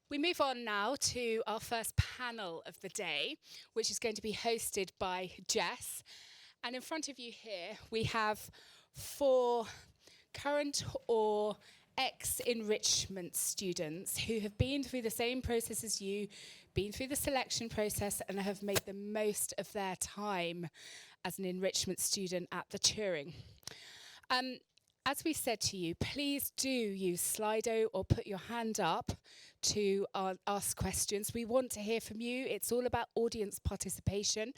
We move on now to our first panel of the day, which is going to be hosted by Jess. And in front of you here, we have 4 current or ex-enrichment students who have been through the same process as you, been through the selection process, and have made the most of their time as an enrichment student at the Turing. As we said to you, please do use Slido or put your hand up to ask questions. We want to hear from you. It's all about audience participation.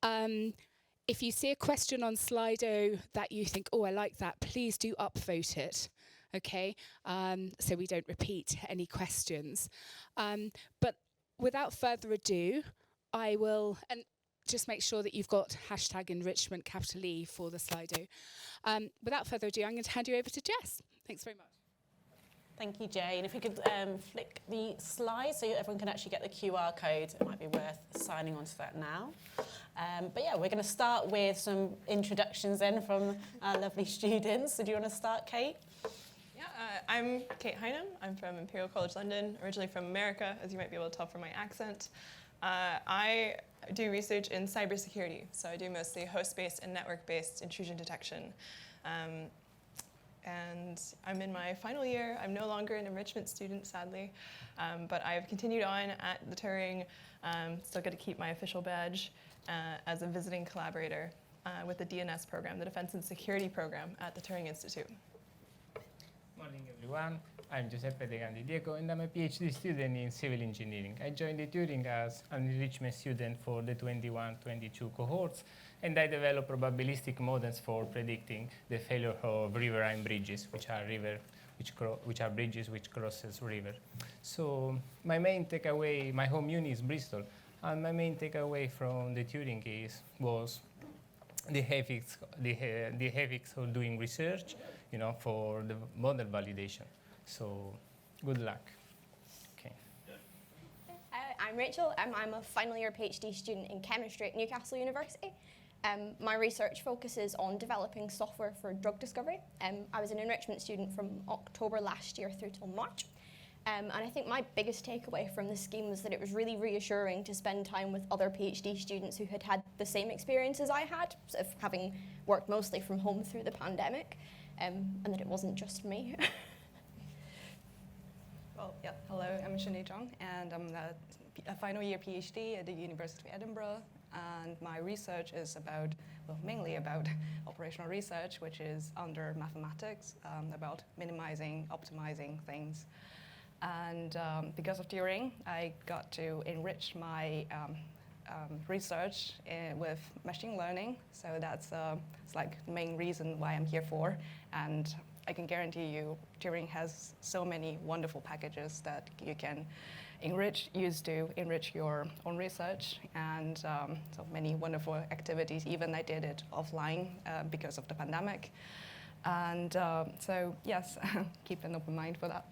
If you see a question on Slido that you think, oh, I like that, please do upvote it, okay? So we don't repeat any questions. But without further ado, I will, and just make sure that you've got hashtag enrichment, capital E, for the Slido. Without further ado, I'm going to hand you over to Jess. Thanks very much. Thank you, Jay. And if we could flick the slide so everyone can actually get the QR code, it might be worth signing on to that now. But yeah, we're going to start with some introductions then from our lovely students. So do you want to start, Kate? Yeah, I'm Kate Highnam. I'm from Imperial College London, originally from America, as you might be able to tell from my accent. I do research in cybersecurity, so I do mostly host-based and network-based intrusion detection. And I'm in my final year. I'm no longer an enrichment student, sadly, but I've continued on at the Turing, still get to keep my official badge as a visiting collaborator with the DNS program, the Defense and Security program at the Turing Institute. Morning, everyone. I'm Giuseppe Degan Dieco, and I'm a PhD student in civil engineering. I joined the Turing as an enrichment student for the 21-22 cohorts, and I developed probabilistic models for predicting the failure of riverine bridges, which are bridges which crosses river. So my main takeaway, my home uni is Bristol, and my main takeaway from the Turing was the ethics of doing research, for the model validation. So, good luck. Okay. I'm Rachel. I'm a final year PhD student in chemistry at Newcastle University. My research focuses on developing software for drug discovery. I was an enrichment student from October last year through till March. And I think my biggest takeaway from the scheme was that it was really reassuring to spend time with other PhD students who had had the same experiences I had, sort of having worked mostly from home through the pandemic, and that it wasn't just me. Well, yeah, hello, I'm Shunee, and I'm a final year PhD at the University of Edinburgh, and my research is mainly about operational research, which is under mathematics, about minimizing, optimizing things. And because of Turing, I got to enrich my research with machine learning, so that's it's like the main reason why I'm here for, and I can guarantee you Turing has so many wonderful packages that you can use to enrich your own research, and so many wonderful activities. Even I did it offline because of the pandemic. And so yes, keep an open mind for that.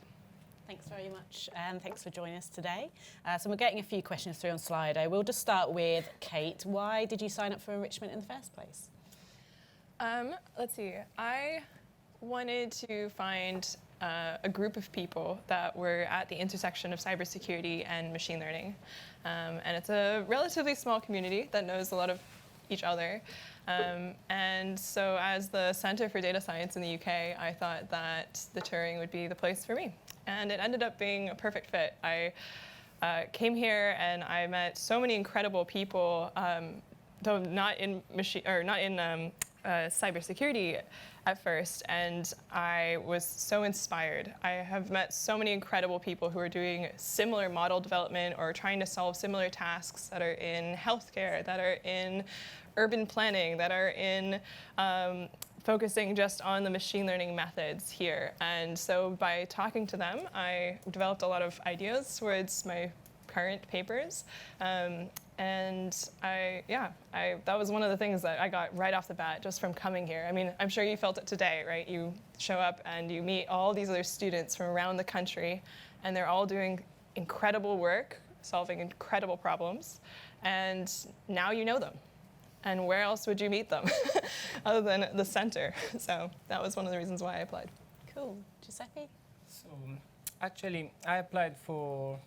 Thanks very much, and thanks for joining us today. So we're getting a few questions through on Slido. We'll just start with Kate. Why did you sign up for enrichment in the first place? Let's see. I wanted to find a group of people that were at the intersection of cybersecurity and machine learning. And it's a relatively small community that knows a lot of each other. And so as the Center for Data Science in the UK, I thought that the Turing would be the place for me. And it ended up being a perfect fit. I came here and I met so many incredible people, though not in cybersecurity at first, and I was so inspired. I have met so many incredible people who are doing similar model development or trying to solve similar tasks that are in healthcare, that are in urban planning, that are in focusing just on the machine learning methods here. And so by talking to them, I developed a lot of ideas towards my current papers. And that was one of the things that I got right off the bat just from coming here. I mean, I'm sure you felt it today, right? You show up and you meet all these other students from around the country, and they're all doing incredible work, solving incredible problems, and now you know them. And where else would you meet them other than the center? So that was one of the reasons why I applied. Cool. Giuseppe? So Actually, I applied for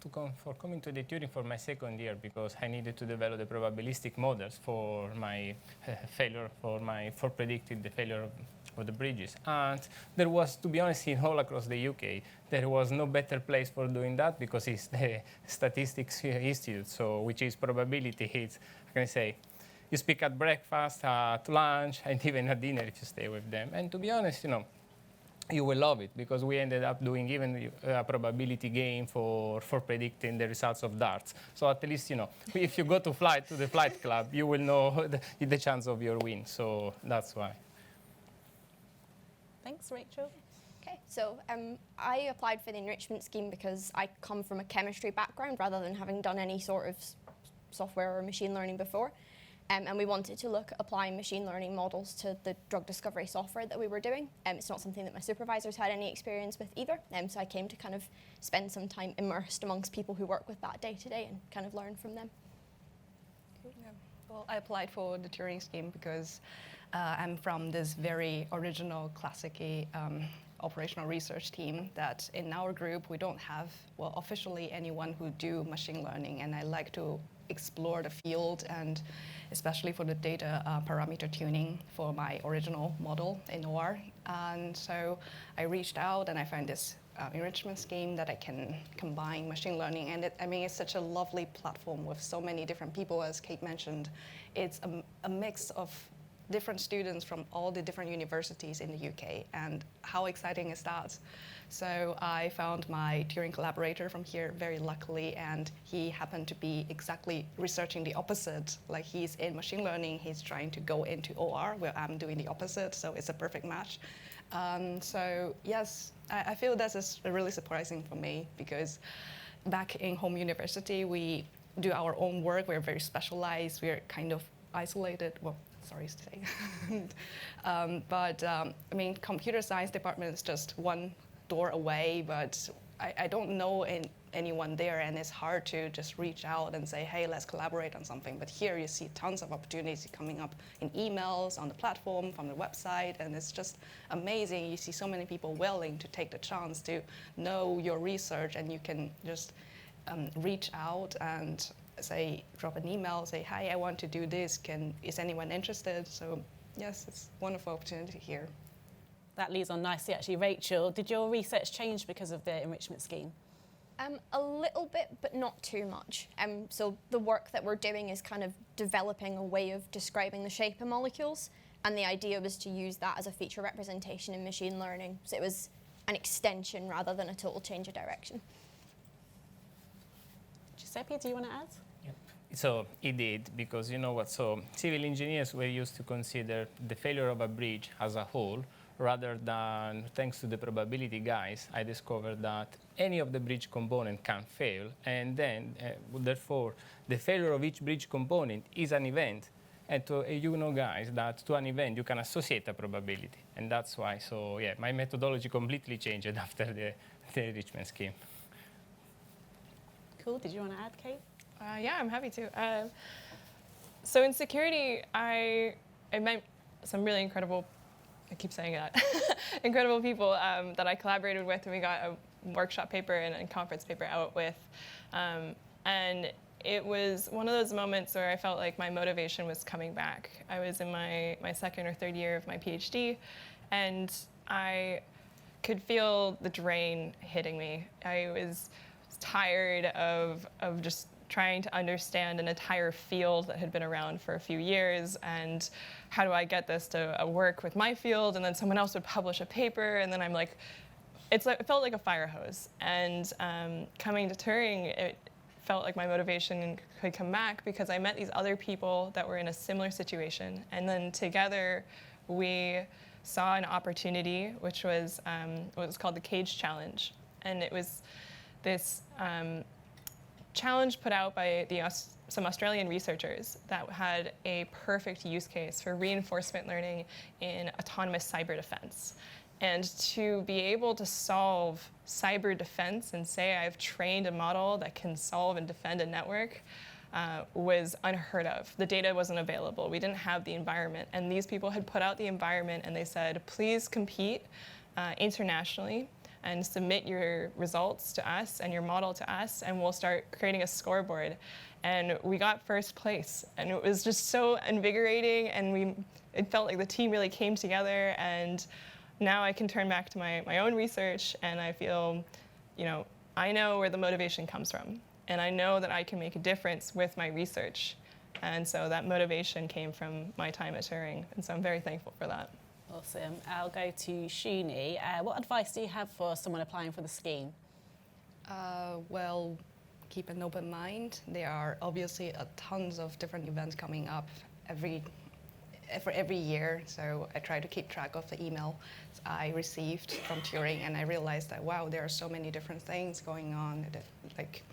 coming to the Turing for my second year because I needed to develop the probabilistic models for my failure for predicting the failure of the bridges. And there was, to be honest, in all across the UK, there was no better place for doing that because it's the Statistics Institute, so which is probability. It's, how can I say, you speak at breakfast, at lunch, and even at dinner if you stay with them. And to be honest, you will love it because we ended up doing even a probability game for predicting the results of darts. So at least, if you go to the flight club, you will know the chance of your win. So that's why. Thanks, Rachel. Okay, so I applied for the enrichment scheme because I come from a chemistry background rather than having done any sort of software or machine learning before. And we wanted to look at applying machine learning models to the drug discovery software that we were doing. It's not something that my supervisors had any experience with either. So I came to kind of spend some time immersed amongst people who work with that day to day and kind of learn from them. Yeah. Well, I applied for the Turing scheme because I'm from this very original, classic-y operational research team that in our group we don't have, well, officially anyone who do machine learning, and I like to explore the field, and especially for the data parameter tuning for my original model in OR. And so I reached out and I found this enrichment scheme that I can combine machine learning. And it's such a lovely platform with so many different people, as Kate mentioned. It's a mix of different students from all the different universities in the UK. And how exciting is that? So I found my Turing collaborator from here very luckily, and he happened to be exactly researching the opposite. Like, he's in machine learning, he's trying to go into OR, where I'm doing the opposite, so it's a perfect match. So yes, I feel this is really surprising for me, because back in home university, we do our own work, we're very specialized, we're kind of isolated, well, sorry to say. Computer science department is just one door away, but I don't know anyone there, and it's hard to just reach out and say, hey, let's collaborate on something. But here you see tons of opportunities coming up in emails, on the platform, from the website, and it's just amazing. You see so many people willing to take the chance to know your research, and you can just reach out and drop an email, say, hi, I want to do this, is anyone interested? So yes, it's a wonderful opportunity here. That leads on nicely, actually. Rachel, did your research change because of the enrichment scheme? A little bit, but not too much. So the work that we're doing is kind of developing a way of describing the shape of molecules, and the idea was to use that as a feature representation in machine learning. So it was an extension rather than a total change of direction. Giuseppe, do you want to add? So it did, because you know what, so civil engineers were used to consider the failure of a bridge as a whole, rather than, thanks to the probability guys, I discovered that any of the bridge component can fail, and then, therefore, the failure of each bridge component is an event. And you know, guys, that to an event you can associate a probability, and that's why, so yeah, my methodology completely changed after the enrichment scheme. Cool, did you want to add, Kate? Yeah, I'm happy to. So in security, I met some really incredible, I keep saying that, incredible people that I collaborated with, and we got a workshop paper and a conference paper out with. And it was one of those moments where I felt like my motivation was coming back. I was in my second or third year of my PhD, and I could feel the drain hitting me. I was tired of just trying to understand an entire field that had been around for a few years, and how do I get this to work with my field? And then someone else would publish a paper, and then I'm like, it felt like a fire hose. And coming to Turing, it felt like my motivation could come back because I met these other people that were in a similar situation, and then together we saw an opportunity, which was what was called the Cage Challenge, and it was this challenge put out by some Australian researchers that had a perfect use case for reinforcement learning in autonomous cyber defense. And to be able to solve cyber defense and say I've trained a model that can solve and defend a network was unheard of. The data wasn't available. We didn't have the environment. And these people had put out the environment, and they said, please compete internationally and submit your results to us and your model to us, and we'll start creating a scoreboard. And we got first place, and it was just so invigorating, and it felt like the team really came together. And now I can turn back to my own research, and I feel, I know where the motivation comes from, and I know that I can make a difference with my research. And so that motivation came from my time at Turing, and so I'm very thankful for that. Awesome. I'll go to Shunee. What advice do you have for someone applying for the scheme? Well, keep an open mind. There are obviously tons of different events coming up every year, so I try to keep track of the emails I received from Turing, and I realized that, wow, there are so many different things going on that, like,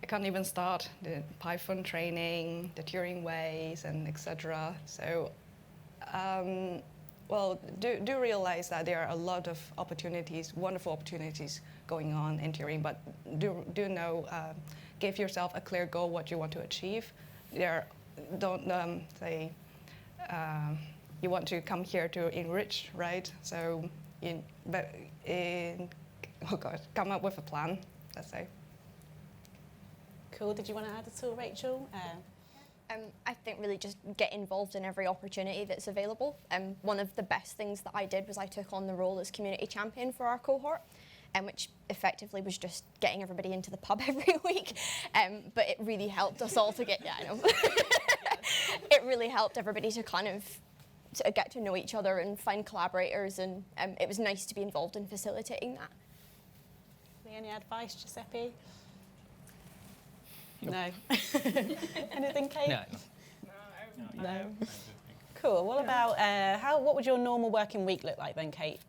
I can't even start the Python training, the Turing ways, and etc. So, well, do realize that there are a lot of opportunities, wonderful opportunities going on in Turing, but do know, give yourself a clear goal what you want to achieve. Don't say you want to come here to enrich, right? So, come up with a plan, let's say. Cool. Did you want to add at all, Rachel? I think really just get involved in every opportunity that's available. One of the best things that I did was I took on the role as community champion for our cohort, which effectively was just getting everybody into the pub every week. But it really helped us all to get, yeah, I know. It really helped everybody to kind of get to know each other and find collaborators, and it was nice to be involved in facilitating that. Any advice, Giuseppe? Nope. No. Anything, Kate? No. Cool. What about what would your normal working week look like then, Kate?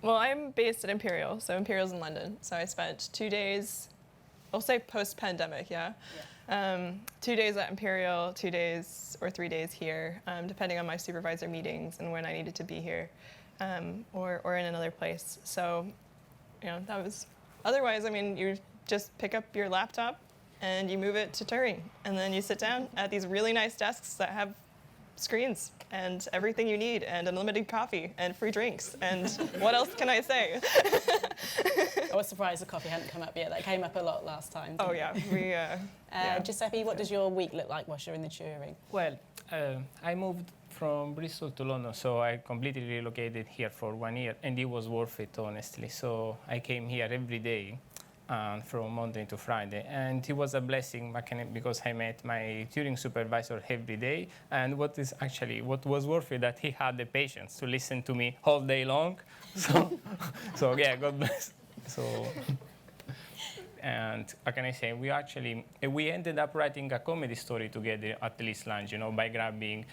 Well, I'm based at Imperial, so Imperial's in London. So I spent 2 days, I'll say post-pandemic, yeah. 2 days at Imperial, 2 days or 3 days here, depending on my supervisor meetings and when I needed to be here, or in another place. So, that was. Otherwise, I mean, you just pick up your laptop and you move it to Turing, and then you sit down at these really nice desks that have screens and everything you need, and unlimited coffee and free drinks, and what else can I say? I was surprised the coffee hadn't come up yet. That came up a lot last time. Oh yeah, Giuseppe, what does your week look like whilst you're in the Turing? Well, I moved from Bristol to London, so I completely relocated here for 1 year, and it was worth it, honestly. So I came here every day, from Monday to Friday, and it was a blessing because I met my Turing supervisor every day, and what was worth it, that he had the patience to listen to me all day long. So yeah, God bless. So, and how can I say, we ended up writing a comedy story together at least lunch, by grabbing,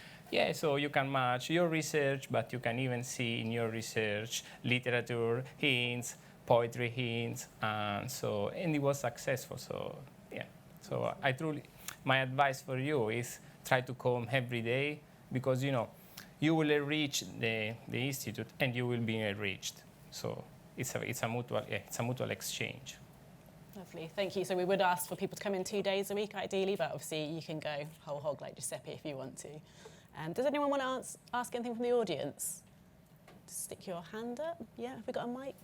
so you can match your research, but you can even see in your research literature hints, poetry hints, and it was successful. So yeah, so my advice for you is try to come every day, because you will enrich the institute and you will be enriched. So it's a mutual exchange. Lovely, thank you. So we would ask for people to come in 2 days a week ideally, but obviously you can go whole hog like Giuseppe if you want to. Does anyone want to ask anything from the audience? Just stick your hand up. Yeah, have we got a mic?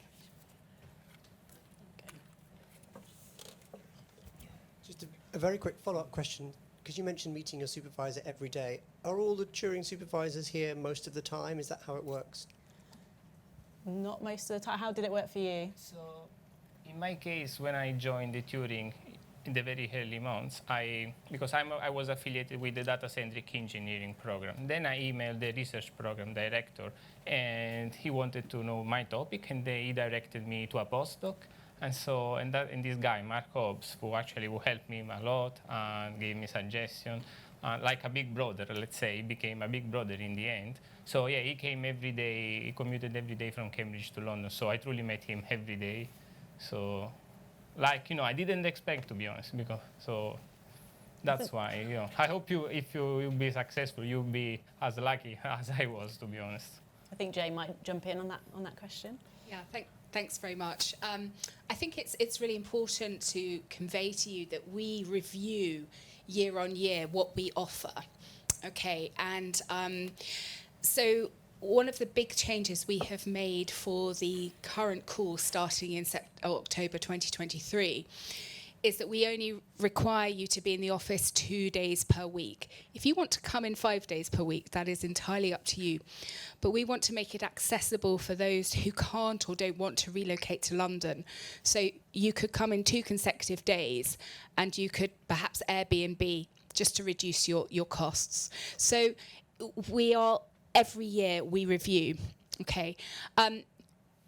Just a very quick follow-up question, because you mentioned meeting your supervisor every day. Are all the Turing supervisors here most of the time? Is that how it works? Not most of the time. How did it work for you? So in my case, when I joined the Turing in the very early months, because I was affiliated with the data-centric engineering program. Then I emailed the research program director, and he wanted to know my topic, and he directed me to a postdoc. And this guy, Mark Hobbs, who helped me a lot and gave me suggestions, like a big brother, let's say. He became a big brother in the end. So yeah, he came every day, he commuted every day from Cambridge to London. So I truly met him every day. So, I didn't expect, to be honest, so that's why, I hope if you be successful, you'll be as lucky as I was, to be honest. I think Jay might jump in on that question. Yeah, thanks very much. I think it's really important to convey to you that we review year on year what we offer. Okay, and so one of the big changes we have made for the current course starting in October 2023 is that we only require you to be in the office 2 days per week. If you want to come in 5 days per week, that is entirely up to you. But we want to make it accessible for those who can't or don't want to relocate to London. So you could come in 2 consecutive days and you could perhaps Airbnb just to reduce your costs. So every year we review, okay?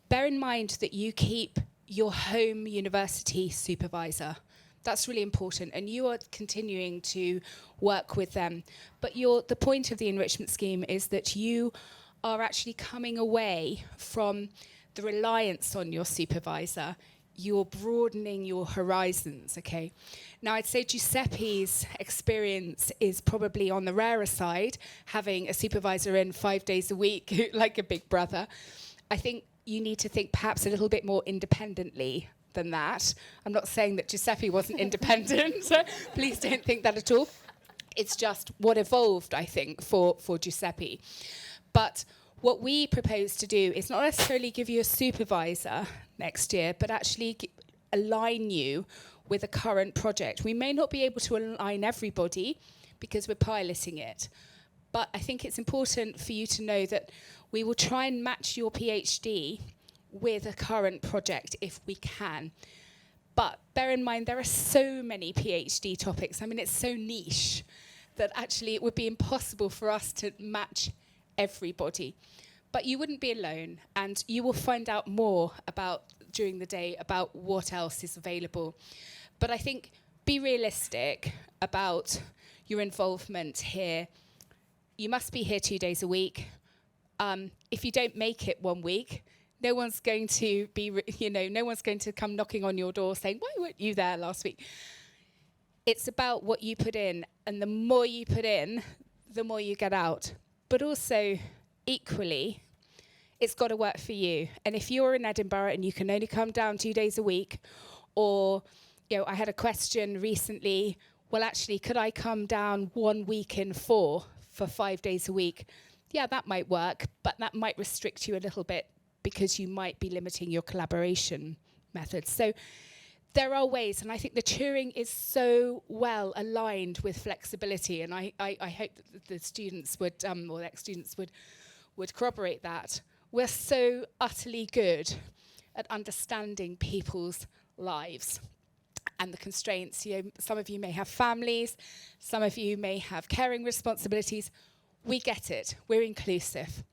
Bear in mind that you keep your home university supervisor. That's really important, and you are continuing to work with them. But the point of the enrichment scheme is that you are actually coming away from the reliance on your supervisor. You're broadening your horizons, okay? Now, I'd say Giuseppe's experience is probably on the rarer side, having a supervisor in 5 days a week, like a big brother. I think you need to think perhaps a little bit more independently than that. I'm not saying that Giuseppe wasn't independent, so please don't think that at all. It's just what evolved, I think, for Giuseppe. But what we propose to do is not necessarily give you a supervisor next year, but actually align you with a current project. We may not be able to align everybody because we're piloting it, but I think it's important for you to know that we will try and match your PhD with a current project if we can. But bear in mind, there are so many PhD topics. I mean, it's so niche that actually it would be impossible for us to match everybody. But you wouldn't be alone, and you will find out more during the day about what else is available. But I think be realistic about your involvement here. You must be here 2 days a week. If you don't make it 1 week, no one's going to no one's going to come knocking on your door saying, "Why weren't you there last week?" It's about what you put in, and the more you put in, the more you get out. But also, equally, it's got to work for you. And if you're in Edinburgh and you can only come down 2 days a week, or I had a question recently, well, actually, could I come down 1 week in 4 for 5 days a week? Yeah, that might work, but that might restrict you a little bit because you might be limiting your collaboration methods. So there are ways, and I think the Turing is so well aligned with flexibility, and I hope that the students would, or the ex-students would corroborate that. We're so utterly good at understanding people's lives and the constraints. Some of you may have families, some of you may have caring responsibilities. We get it. We're inclusive.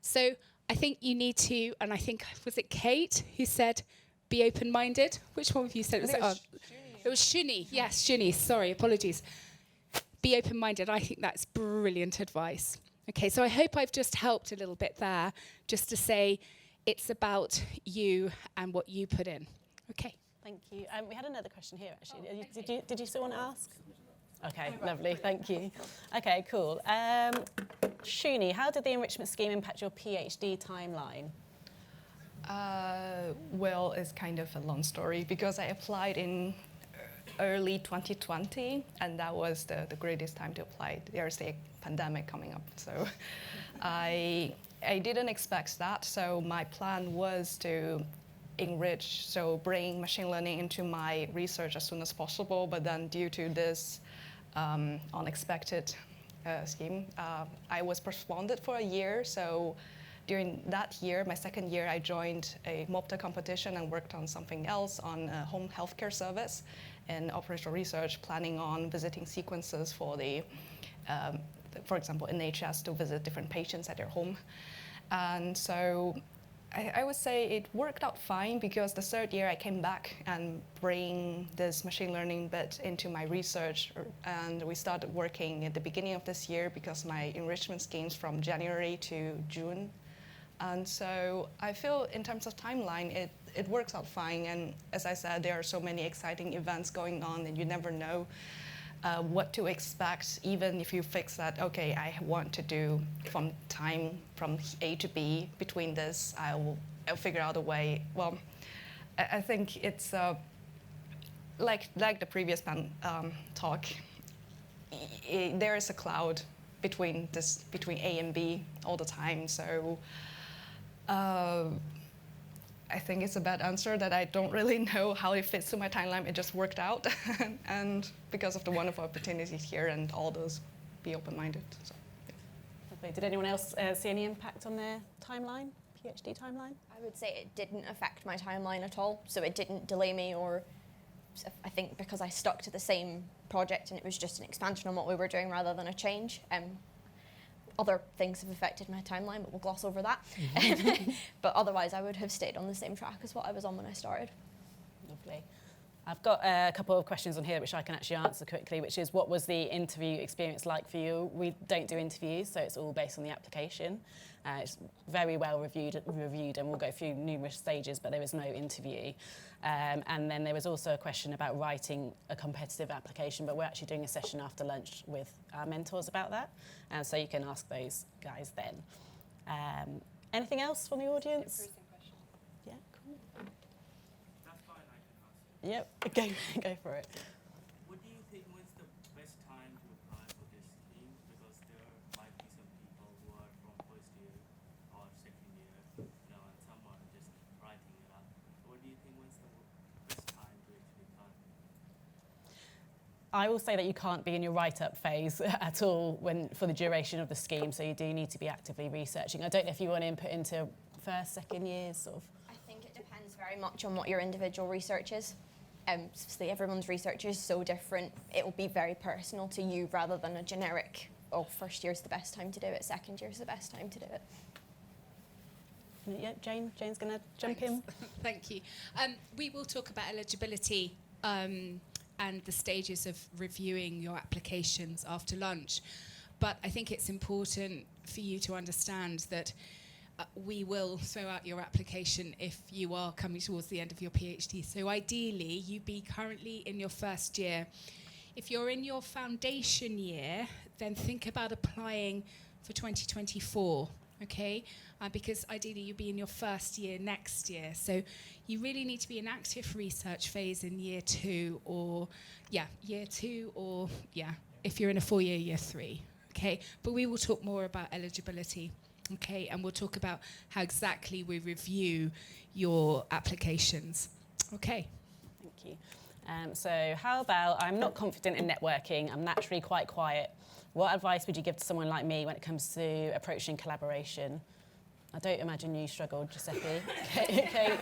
So I think you need to, and I think, was it Kate who said, be open-minded? Which one of you said it? It was Shunee. Yes, Shunee. Sorry, apologies. Be open-minded. I think that's brilliant advice. Okay, so I hope I've just helped a little bit there, just to say it's about you and what you put in. Okay. Thank you. We had another question here, actually. Did you still want to ask? Okay, lovely. Thank you. Okay, cool. Shunee, how did the enrichment scheme impact your PhD timeline? Well, it's kind of a long story because I applied in early 2020, and that was the greatest time to apply. There's a pandemic coming up, so I didn't expect that. So my plan was to enrich, so bring machine learning into my research as soon as possible. But then, due to this unexpected scheme, I was postponed for a year. So during that year, my second year, I joined a MOPTA competition and worked on something else, on a home healthcare service and operational research, planning on visiting sequences for for example, NHS to visit different patients at their home. And so I would say it worked out fine, because the third year I came back and bring this machine learning bit into my research, and we started working at the beginning of this year, because my enrichment scheme's from January to June. And so I feel in terms of timeline, it works out fine. And as I said, there are so many exciting events going on, and you never know what to expect, even if you fix that, okay, I want to do from A to B. Between this, I'll figure out a way. Well, I think it's like the previous talk, there is a cloud between A and B all the time. So I think it's a bad answer that I don't really know how it fits to my timeline. It just worked out, and because of the wonderful opportunities here and all those, be open-minded. So, yeah. Lovely. Did anyone else see any impact on their timeline, PhD timeline? I would say it didn't affect my timeline at all, so it didn't delay me, or I think because I stuck to the same project and it was just an expansion on what we were doing rather than a change. Other things have affected my timeline, but we'll gloss over that. But otherwise, I would have stayed on the same track as what I was on when I started. Lovely. I've got a couple of questions on here which I can actually answer quickly, which is, what was the interview experience like for you? We don't do interviews, so it's all based on the application. It's very well reviewed, and we'll go through numerous stages, but there is no interview. And then there was also a question about writing a competitive application, but we're actually doing a session after lunch with our mentors about that, so you can ask those guys then. Anything else from the audience? Yeah, cool. That's fine, I can answer. Yep, go for it. What do you think was the best time to apply for this scheme? Because there might be some people who are from first year or second year, and some are just writing it up. What do you think was the best time to actually apply? I will say that you can't be in your write-up phase at all for the duration of the scheme, so you do need to be actively researching. I don't know if you want input into first, second years, sort of. I think it depends very much on what your individual research is. Obviously, everyone's research is so different. It will be very personal to you rather than a generic, oh, first year's the best time to do it, second year's the best time to do it. Yeah, Jane's going to jump in. Thank you. We will talk about eligibility and the stages of reviewing your applications after lunch. But I think it's important for you to understand that we will throw out your application if you are coming towards the end of your PhD. So ideally, you be currently in your first year. If you're in your foundation year, then think about applying for 2024, okay? Because ideally, you'll be in your first year next year. So you really need to be in active research phase in year two, or if you're in a 4-year, year 3, okay? But we will talk more about eligibility. Okay, and we'll talk about how exactly we review your applications. Okay. Thank you. So how about, I'm not confident in networking, I'm naturally quite quiet. What advice would you give to someone like me when it comes to approaching collaboration? I don't imagine you struggled, Giuseppe. Okay.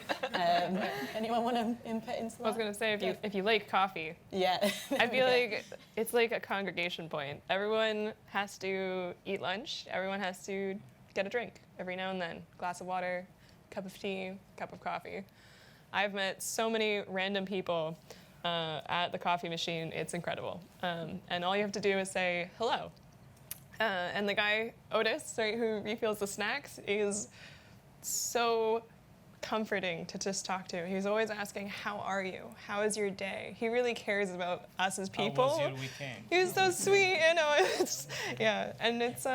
Anyone want to input into that? I was going to say, if you like coffee, yeah. I feel like it's like a congregation point. Everyone has to eat lunch. Everyone has to get a drink every now and then. Glass of water, cup of tea, cup of coffee. I've met so many random people at the coffee machine. It's incredible. And all you have to do is say hello. And the guy, Otis, right, who refills the snacks, is so comforting to just talk to. He's always asking, how are you? How is your day? He really cares about us as people. How was your weekend? He was so sweet, you know. And it's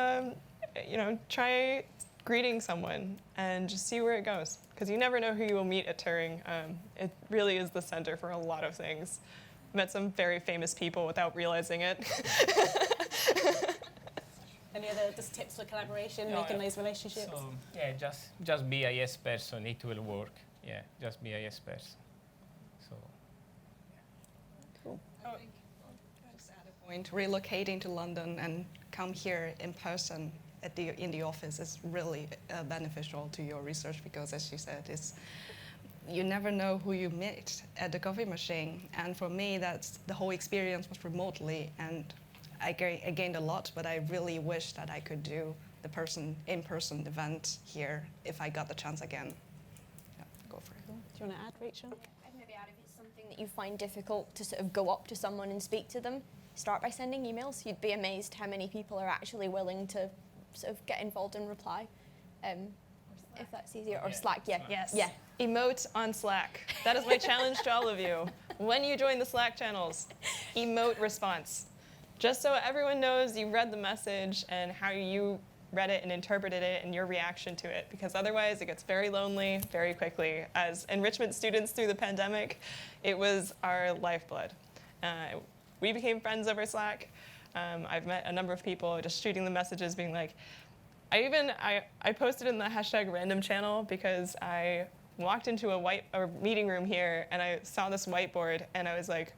try greeting someone and just see where it goes, because you never know who you will meet at Turing. It really is the center for a lot of things. Met some very famous people without realizing it. Any other just tips for collaboration, making those relationships? So, just be a yes person, it will work. Yeah, just be a yes person. So, Cool. Just add a point, relocating to London and come here in person in the office is really beneficial to your research, because, as you said, you never know who you meet at the coffee machine. And for me, that's the whole experience was remotely, and I gained a lot, but I really wish that I could do the in-person event here if I got the chance again. Yeah, go for it. Cool. Do you want to add, Rachel? I'd maybe add, if it's something that you find difficult to sort of go up to someone and speak to them, start by sending emails. You'd be amazed how many people are actually willing to sort of get involved and reply. If that's easier, or Slack, yeah. Yes. Yeah. Emote on Slack. That is my challenge to all of you. When you join the Slack channels, emote response. Just so everyone knows you read the message and how you read it and interpreted it and your reaction to it, because otherwise it gets very lonely very quickly. As enrichment students through the pandemic, it was our lifeblood. We became friends over Slack. I've met a number of people just shooting the messages being like, I posted in the hashtag random channel because I walked into a meeting room here and I saw this whiteboard and I was like,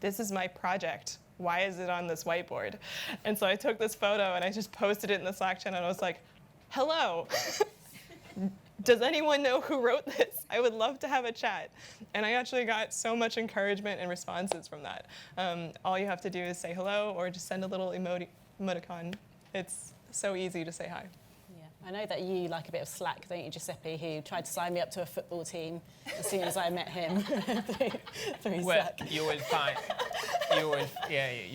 this is my project. Why is it on this whiteboard? And so I took this photo and I just posted it in the Slack channel and I was like, hello. Does anyone know who wrote this? I would love to have a chat. And I actually got so much encouragement and responses from that. All you have to do is say hello or just send a little emoticon. It's so easy to say hi. I know that you like a bit of slack, don't you, Giuseppe, who tried to sign me up to a football team as soon as I met him through Slack. You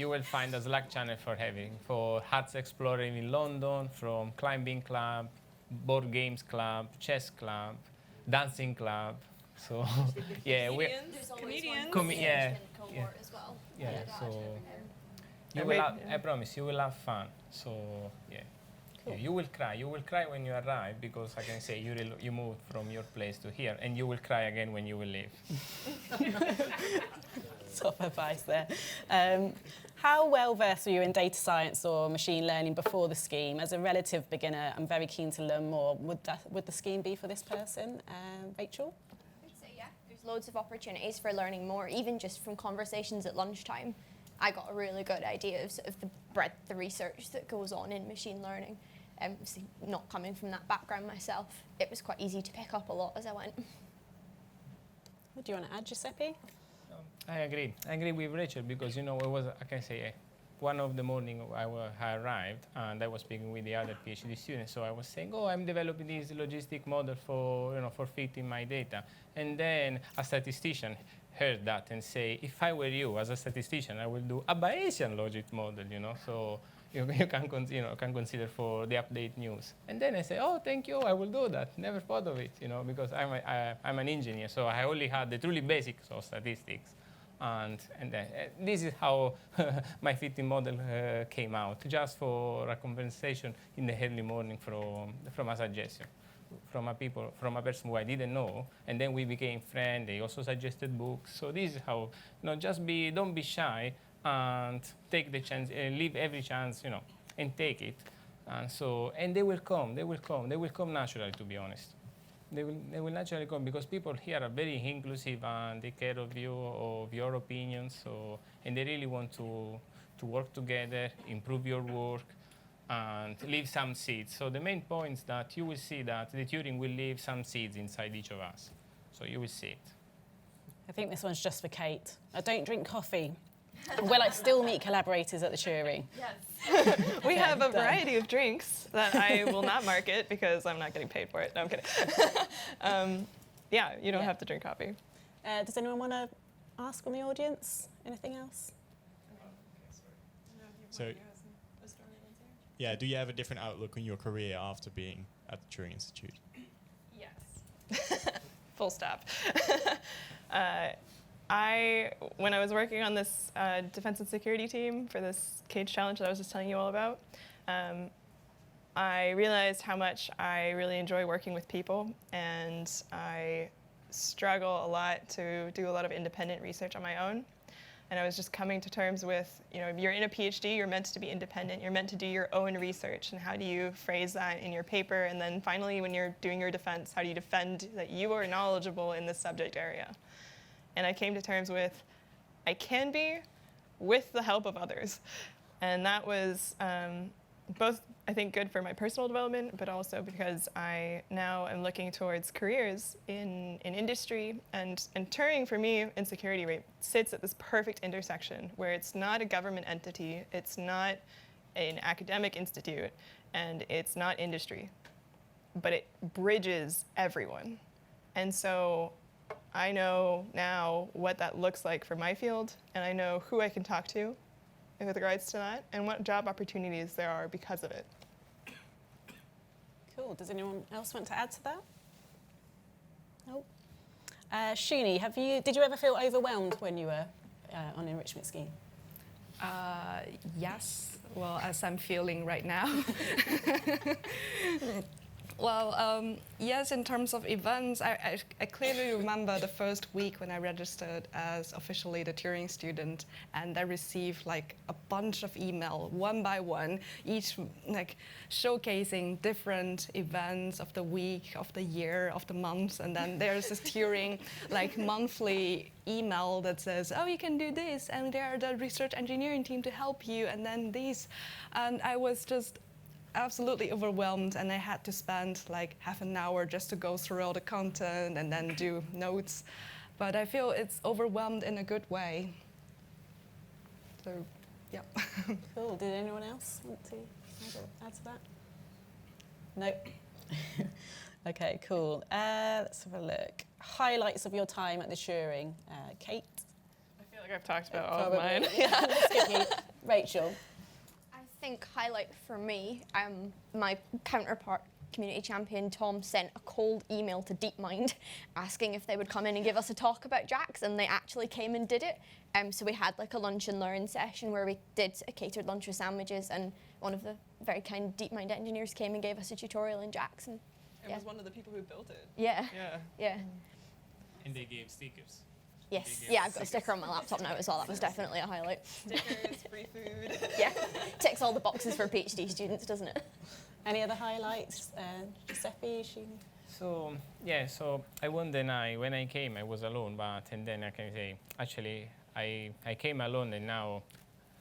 will find a Slack channel for Arts Exploring in London, from climbing club, board games club, chess club, dancing club. So yeah, There's always one cohort as well. Yeah, so you will I promise you will have fun. So yeah. Cool. You will cry. You will cry when you arrive because I can say you moved from your place to here, and you will cry again when you will leave. Top advice there. How well versed were you in data science or machine learning before the scheme? As a relative beginner, I'm very keen to learn more. Would the scheme be for this person? Rachel? I'd say yeah. There's loads of opportunities for learning more, even just from conversations at lunchtime. I got a really good idea of sort of the breadth, the research that goes on in machine learning. Obviously, not coming from that background myself, it was quite easy to pick up a lot as I went. What do you want to add, Giuseppe? I agree with Rachel because it was one of the morning I arrived and I was speaking with the other PhD students. So I was saying, I'm developing this logistic model for fitting my data, and then a statistician heard that and say, if I were you as a statistician, I will do a Bayesian logic model, so you can consider for the update news. And then I say, thank you, I will do that. Never thought of it, because I'm an engineer, so I only had the truly basics of statistics. And then, this is how my fitting model came out, just for a conversation in the early morning from a suggestion. From a person who I didn't know, and then we became friends. They also suggested books. So this is how, don't be shy and take the chance, leave every chance, and take it. And they will come naturally, to be honest. They will naturally come because people here are very inclusive and take care of you, of your opinions. So, and they really want to work together, improve your work, and leave some seeds. So the main point is that you will see that the Turing will leave some seeds inside each of us. So you will see it. I think this one's just for Kate. I don't drink coffee. Will I still meet collaborators at the Turing? Yes. We have a variety of drinks that I will not market because I'm not getting paid for it. No, I'm kidding. You don't have to drink coffee. Does anyone want to ask from the audience? Anything else? So, yeah, do you have a different outlook on your career after being at the Turing Institute? Yes. Full stop. When I was working on this defense and security team for this cage challenge that I was just telling you all about, I realized how much I really enjoy working with people, and I struggle a lot to do a lot of independent research on my own. And I was just coming to terms with, if you're in a PhD, you're meant to be independent. You're meant to do your own research. And how do you phrase that in your paper? And then finally, when you're doing your defense, how do you defend that you are knowledgeable in this subject area? And I came to terms with, I can be with the help of others. And that was both, I think, good for my personal development, but also because I now am looking towards careers in industry. And Turing, for me, in security, sits at this perfect intersection where it's not a government entity, it's not an academic institute, and it's not industry, but it bridges everyone. And so I know now what that looks like for my field, and I know who I can talk to with regards to that, and what job opportunities there are because of it. Cool. Does anyone else want to add to that? No. Shunee, did you ever feel overwhelmed when you were on the enrichment scheme? Yes. Well, as I'm feeling right now. Well, yes, in terms of events, I clearly remember the first week when I registered as officially the Turing student, and I received like a bunch of email, one by one, each like showcasing different events of the week, of the year, of the month, and then there's this Turing like monthly email that says, oh, you can do this, and there are the research engineering team to help you, and then these, and I was just absolutely overwhelmed, and I had to spend like half an hour just to go through all the content and then do notes. But I feel it's overwhelmed in a good way. So, yeah. Cool. Did anyone else want to add to that? No. Okay, cool. Let's have a look. Highlights of your time at the Turing. Kate? I feel like I've talked about all of mine. Yeah, let's get you. Rachel? I think highlight for me, my counterpart, community champion Tom, sent a cold email to DeepMind asking if they would come in and give us a talk about JAX, and they actually came and did it. So we had like a lunch and learn session where we did a catered lunch with sandwiches, and one of the very kind DeepMind engineers came and gave us a tutorial in JAX. And It was one of the people who built it. Yeah. Yeah. And they gave stickers. Yes. Yeah, I've got a sticker on my laptop now as well. That was definitely a highlight. Stickers, free food. Yeah. Ticks all the boxes for PhD students, doesn't it? Any other highlights? Giuseppe, Shunee? So yeah, so I won't deny when I came I was alone, and then I can say actually I came alone and now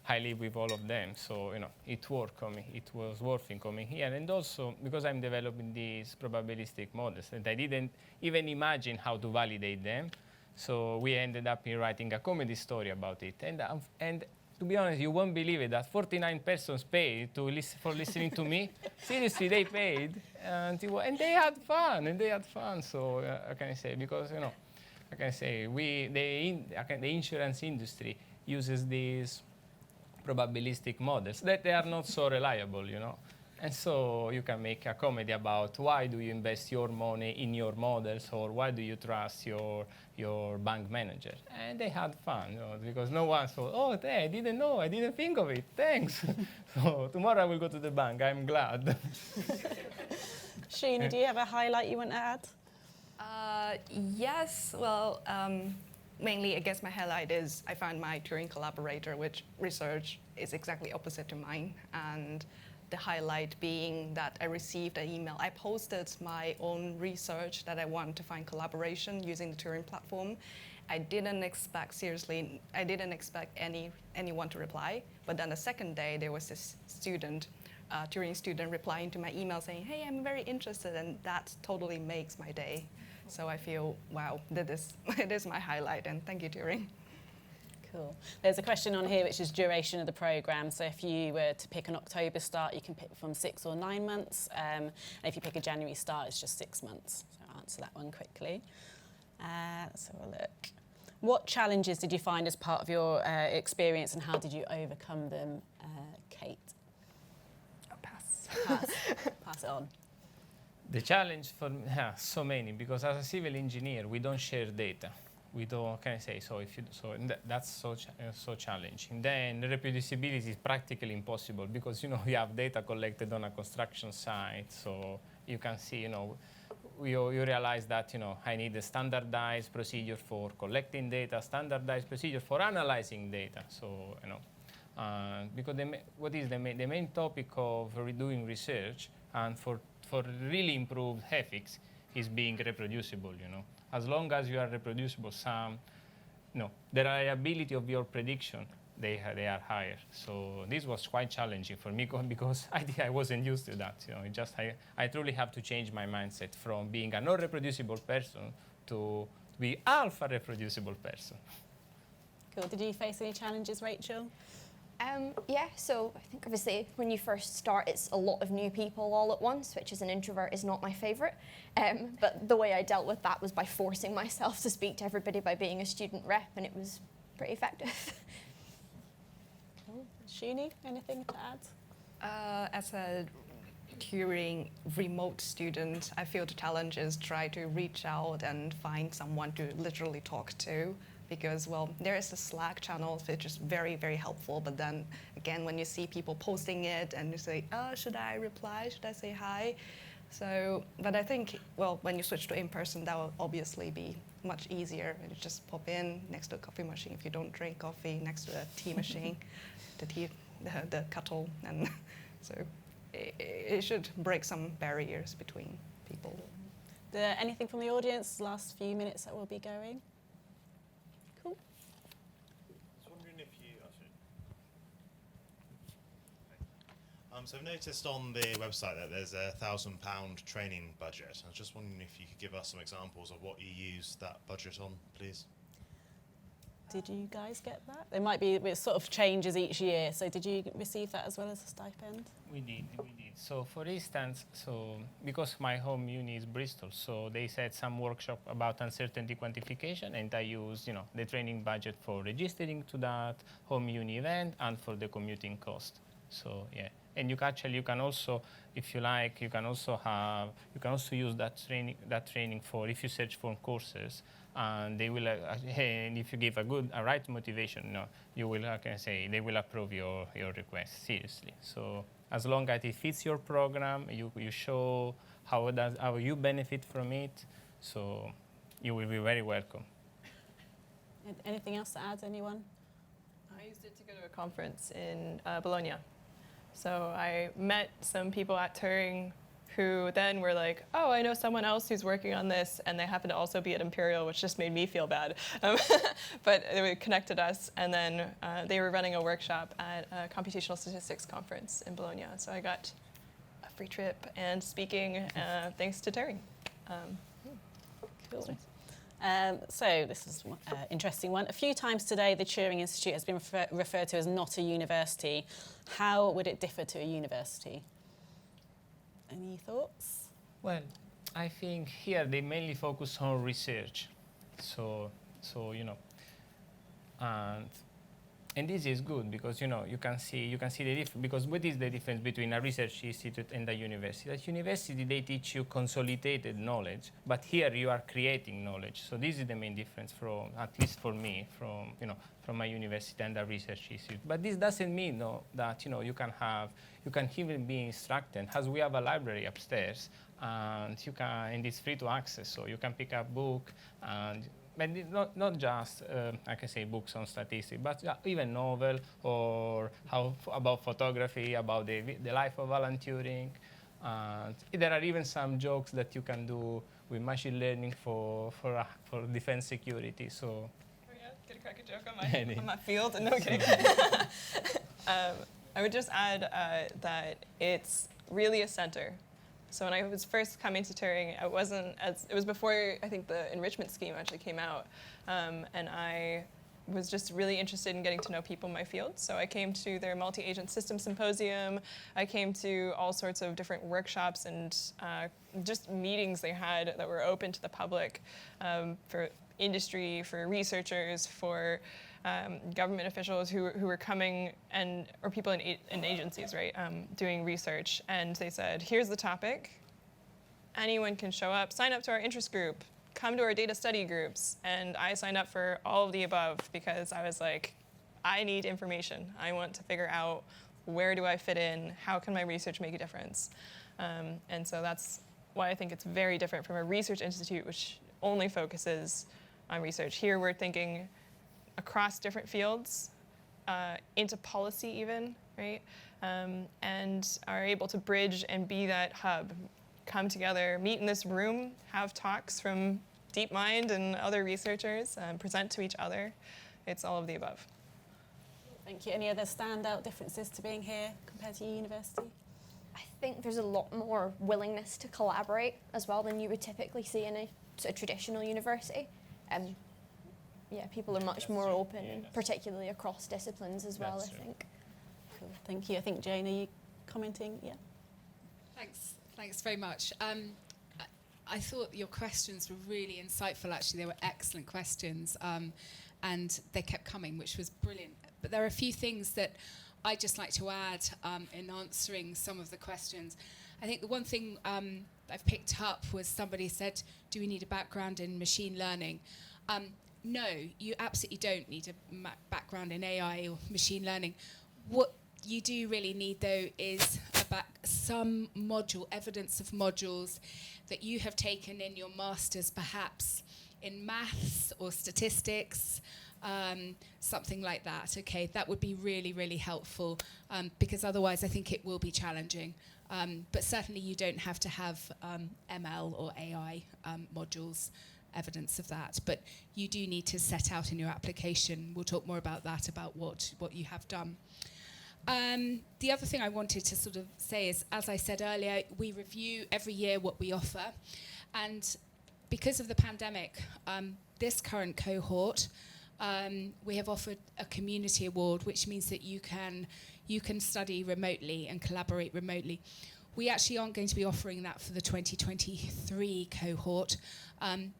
I live with all of them. So it worked for me. It was working coming here, and also because I'm developing these probabilistic models and I didn't even imagine how to validate them. So we ended up in writing a comedy story about it, and to be honest, you won't believe it that 49 persons paid for listening to me. Seriously, they paid, and they had fun. So I can say because I can say the insurance industry uses these probabilistic models that they are not so reliable, And so you can make a comedy about why do you invest your money in your models, or why do you trust your bank manager? And they had fun, because no one thought, oh, I didn't know, I didn't think of it, thanks. So tomorrow I will go to the bank, I'm glad. Shunee, do you have a highlight you want to add? Yes, well, mainly I guess my highlight is I found my Turing collaborator, which research is exactly opposite to mine. And the highlight being that I received an email. I posted my own research that I want to find collaboration using the Turing platform. I didn't expect anyone to reply, but then the second day there was this student, Turing student, replying to my email saying, hey, I'm very interested, and that totally makes my day. So I feel, wow, it is my highlight, and thank you, Turing. Cool. There's a question on here which is duration of the programme. So if you were to pick an October start, you can pick from 6 or 9 months. And if you pick a January start, it's just 6 months. So I'll answer that one quickly. Let's have a look. What challenges did you find as part of your experience, and how did you overcome them, Kate? I'll pass. Pass it on. The challenge for me, so many, because as a civil engineer, we don't share data. We don't, can I say, that's so challenging. Then reproducibility is practically impossible because, you have data collected on a construction site. So you can see, you realize that, I need a standardized procedure for collecting data, standardized procedure for analyzing data. So, because the main topic of doing research and for really improved ethics is being reproducible, As long as you are reproducible, the reliability of your prediction, they are higher. So this was quite challenging for me because I wasn't used to that. I truly have to change my mindset from being a non-reproducible person to be alpha reproducible person. Cool. Did you face any challenges, Rachel? Yeah, so I think obviously when you first start, it's a lot of new people all at once, which as an introvert is not my favourite. But the way I dealt with that was by forcing myself to speak to everybody by being a student rep, and it was pretty effective. Cool. Shunee, anything to add? As a Turing remote student, I feel the challenge is try to reach out and find someone to literally talk to. Because, well, there is a Slack channel, which is very, very helpful. But then, again, when you see people posting it and you say, oh, should I reply? Should I say hi? So, but I think, well, when you switch to in-person, that will obviously be much easier. You just pop in next to a coffee machine if you don't drink coffee, next to a tea machine, the kettle, and so it should break some barriers between people. Anything from the audience? Last few minutes that we'll be going. Cool. I was wondering if you. So I've noticed on the website that there's a £1,000 training budget. I was just wondering if you could give us some examples of what you use that budget on, please. Did you guys get that? There might be, it sort of changes each year. So did you receive that as well as a stipend? We did. So for instance, because my home uni is Bristol, so they said some workshop about uncertainty quantification, and I used, the training budget for registering to that home uni event and for the commuting cost. So yeah, and you can also, if you like, you can also use that training for if you search for courses. And they will, and if you give a right motivation, you will, they will approve your request seriously. So as long as it fits your program, you show how you benefit from it. So you will be very welcome. Anything else to add, anyone? I used it to go to a conference in Bologna. So I met some people at Turing who then were like, oh, I know someone else who's working on this, and they happen to also be at Imperial, which just made me feel bad. But it connected us, and then they were running a workshop at a computational statistics conference in Bologna. So I got a free trip and speaking thanks to Turing. Cool. So this is an interesting one. A few times today, the Turing Institute has been referred to as not a university. How would it differ to a university? Any thoughts? Well, I think here they mainly focus on research. So and this is good because you can see the difference. Because what is the difference between a research institute and a university? At university they teach you consolidated knowledge, but here you are creating knowledge. So this is the main difference from, at least for me, from a university and a research institute. But this doesn't mean that you can even be instructed, as we have a library upstairs, and it's free to access. So you can pick up book but not just books on statistics, but even novel or about photography, about the life of Alan Turing. There are even some jokes that you can do with machine learning for defense security. So. Oh yeah, get a crack a joke on my field. No kidding. I would just add that it's really a center. So when I was first coming to Turing, it was before I think the enrichment scheme actually came out, and I was just really interested in getting to know people in my field. So I came to their multi-agent system symposium. I came to all sorts of different workshops and just meetings they had that were open to the public for industry, for researchers, for government officials who were coming or people in agencies, right, doing research. And they said, here's the topic. Anyone can show up, sign up to our interest group, come to our data study groups. And I signed up for all of the above because I was like, I need information. I want to figure out where do I fit in? How can my research make a difference? And so that's why I think it's very different from a research institute, which only focuses on research. Here we're thinking across different fields, into policy even, right? And are able to bridge and be that hub, come together, meet in this room, have talks from DeepMind and other researchers, present to each other. It's all of the above. Thank you. Any other standout differences to being here compared to university? I think there's a lot more willingness to collaborate as well than you would typically see in a traditional university. Yeah, people are much more open, particularly across disciplines as well, I think. Cool, thank you. I think, Jane, are you commenting? Yeah. Thanks very much. I thought your questions were really insightful, actually. They were excellent questions, and they kept coming, which was brilliant. But there are a few things that I'd just like to add in answering some of the questions. I think the one thing I've picked up was somebody said, do we need a background in machine learning? No, you absolutely don't need a background in AI or machine learning. What you do really need, though, is a about some module, evidence of modules that you have taken in your masters, perhaps in maths or statistics, something like that. Okay, that would be really, really helpful, because otherwise I think it will be challenging. But certainly you don't have to have ML or AI modules, evidence of that. But you do need to set out in your application. We'll talk more about that, about what you have done. The other thing I wanted to sort of say is, as I said earlier, we review every year what we offer. And because of the pandemic, this current cohort, we have offered a community award, which means that you can study remotely and collaborate remotely. We actually aren't going to be offering that for the 2023 cohort,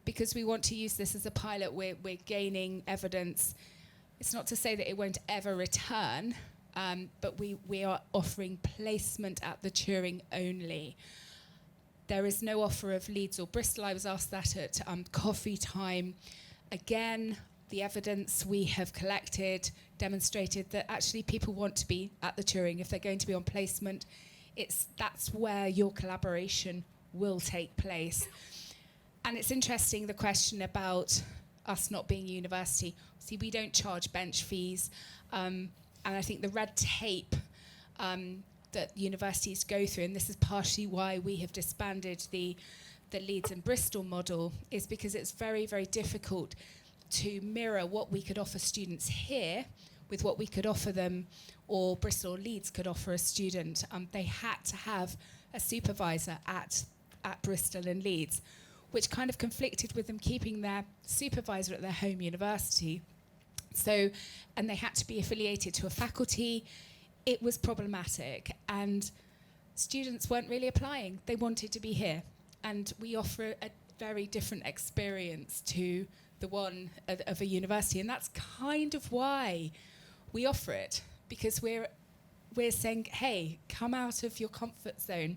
because we want to use this as a pilot. We're gaining evidence. It's not to say that it won't ever return, but we are offering placement at the Turing only. There is no offer of Leeds or Bristol. I was asked that at coffee time. Again, the evidence we have collected demonstrated that actually people want to be at the Turing. If they're going to be on placement, that's where your collaboration will take place. And it's interesting, the question about us not being a university. See, we don't charge bench fees. And I think the red tape that universities go through, and this is partially why we have disbanded the Leeds and Bristol model, is because it's very, very difficult to mirror what we could offer students here with what we could offer them, or Bristol or Leeds could offer a student. They had to have a supervisor at Bristol and Leeds, which kind of conflicted with them keeping their supervisor at their home university. So, and they had to be affiliated to a faculty. It was problematic, and students weren't really applying. They wanted to be here, and we offer a very different experience to the one of a university, and that's kind of why we offer it, because we're saying, hey, come out of your comfort zone,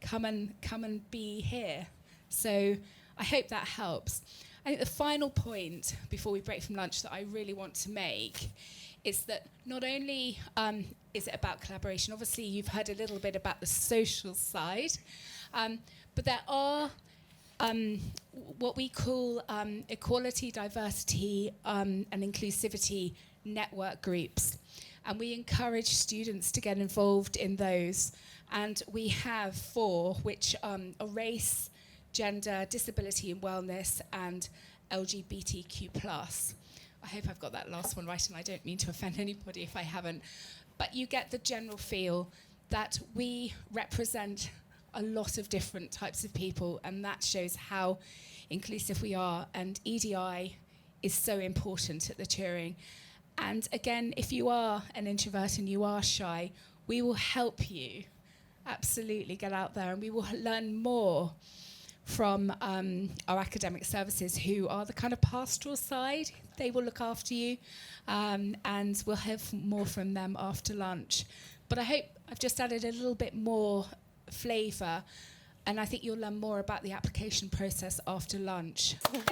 come and be here. So I hope that helps. I think the final point before we break from lunch that I really want to make is that not only is it about collaboration, obviously you've heard a little bit about the social side, but there are what we call equality, diversity, and inclusivity network groups. And we encourage students to get involved in those. And we have 4, which are race, gender, disability and wellness, and LGBTQ+. I hope I've got that last one right, and I don't mean to offend anybody if I haven't. But you get the general feel that we represent a lot of different types of people, and that shows how inclusive we are. And EDI is so important at the Turing. And again, if you are an introvert and you are shy, we will help you absolutely get out there, and we will learn more from our academic services, who are the kind of pastoral side. They will look after you, and we'll have more from them after lunch. But I hope I've just added a little bit more flavour, and I think you'll learn more about the application process after lunch.